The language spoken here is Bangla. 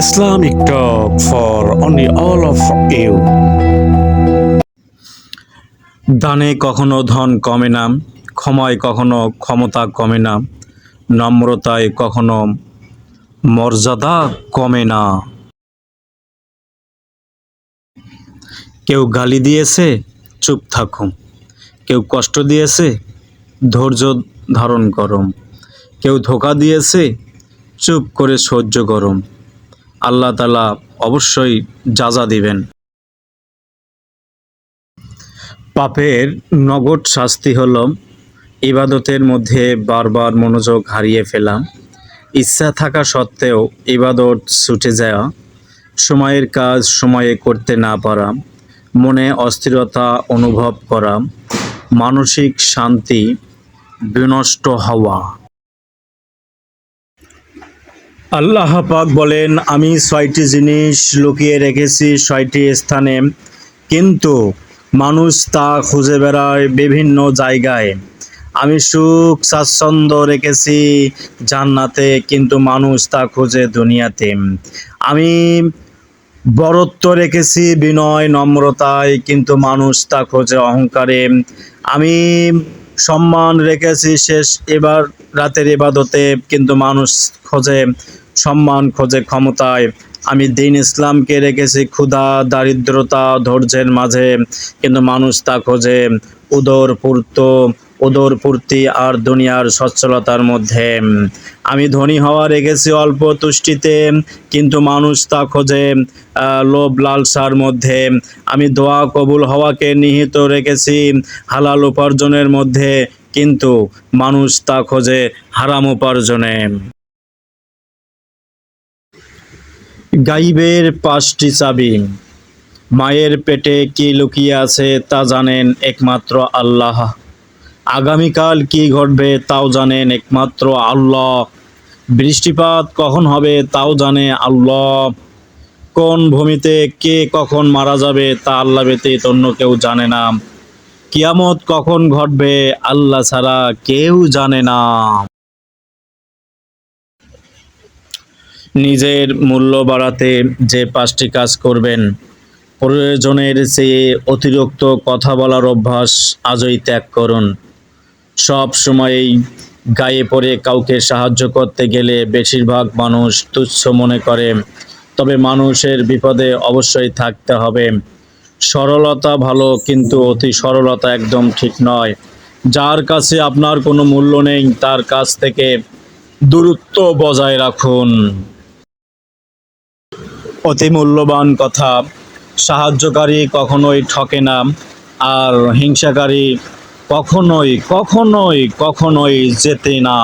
Islamic talk for only all of you. দানে কখনো ধন কমে না, ক্ষমায় কখনো ক্ষমতা কমে না, নম্রতায় কখনো মর্যাদা কমে না। কেউ গালি দিয়েছে, চুপ থাকুন। কেউ কষ্ট দিয়েছে, ধৈর্য ধারণ করুন। কেউ ধোঁকা দিয়েছে, চুপ করে সহ্য করুন। আল্লাহ তাআলা অবশ্যই যাজা দিবেন। পাপের নগদ শাস্তি হলো ইবাদতের মধ্যে বারবার মনোযোগ হারিয়ে ফেলা, ইচ্ছা থাকা সত্ত্বেও ইবাদত ছুটে যাওয়া, সময়ের কাজ সময়ে করতে না পারা, মনে অস্থিরতা অনুভব করা, মানসিক শান্তি বিনষ্ট হওয়া। আল্লাহ পাক বলেন, আমি ৬টি জিনিস লুকিয়ে রেখেছি ৬টি স্থানে, কিন্তু মানুষ তা খুঁজে বেড়ায় বিভিন্ন জায়গায়। আমি সুখ স্বাচ্ছন্দ্য রেখেছি জান্নাতে, কিন্তু মানুষ তা খোঁজে দুনিয়াতে। আমি বরত্ব রেখেছি বিনয় নম্রতায়, কিন্তু মানুষ তা খোঁজে অহংকারে। আমি সম্মান রেখেছি শেষ এবার রাতের ইবাদতে, কিন্তু মানুষ খোঁজে সম্মান, খোঁজে ক্ষমতায়। আমি দ্বীন ইসলামকে রেখেছি ক্ষুধা দারিদ্রতা ধৈর্যের মাঝে, কিন্তু মানুষ তা খোঁজে উদরপূর্তি আর দুনিয়ার সচ্ছলতার মধ্যে। আমি ধনী হওয়া রেখেছি অল্প তুষ্টিতে, কিন্তু মানুষ তা খোঁজে লোভ লালসার মধ্যে। আমি দোয়া কবুল হওয়াকে নিহিত রেখেছি হালাল উপার্জনের মধ্যে, কিন্তু মানুষ তা খোঁজে হারাম উপার্জনে। গাইবের ৫টি চাবি। মায়ের পেটে কি লুকিয়ে আছে তা জানেন একমাত্র আল্লাহ। আগামীকাল কি ঘটবে তাও জানেন একমাত্র আল্লাহ। বৃষ্টিপাত কখন হবে তাও জানে আল্লাহ। কোন ভূমিতে কে কখন মারা যাবে তা আল্লাহ ব্যতীত অন্য কেউ জানে না। কিয়ামত কখন ঘটবে আল্লাহ ছাড়া কেউ জানে না। নিজের মূল্য বাড়াতে যে ৫টি কাজ করবেন, প্রয়োজনের চেয়ে অতিরিক্ত কথা বলার অভ্যাস আজই ত্যাগ করুন। সব সময়ই গায়ে পড়ে কাউকে সাহায্য করতে গেলে বেশিরভাগ মানুষ তুচ্ছ মনে করে, তবে মানুষের বিপদে অবশ্যই থাকতে হবে। সরলতা ভালো, কিন্তু অতি সরলতা একদম ঠিক নয়। যার কাছে আপনার কোনো মূল্য নেই তার কাছ থেকে দূরত্ব বজায় রাখুন। অতি মূল্যবান কথা, সাহায্যকারী কখনোই ঠকে না, আর হিংসাকারী কখনোই জেতে না।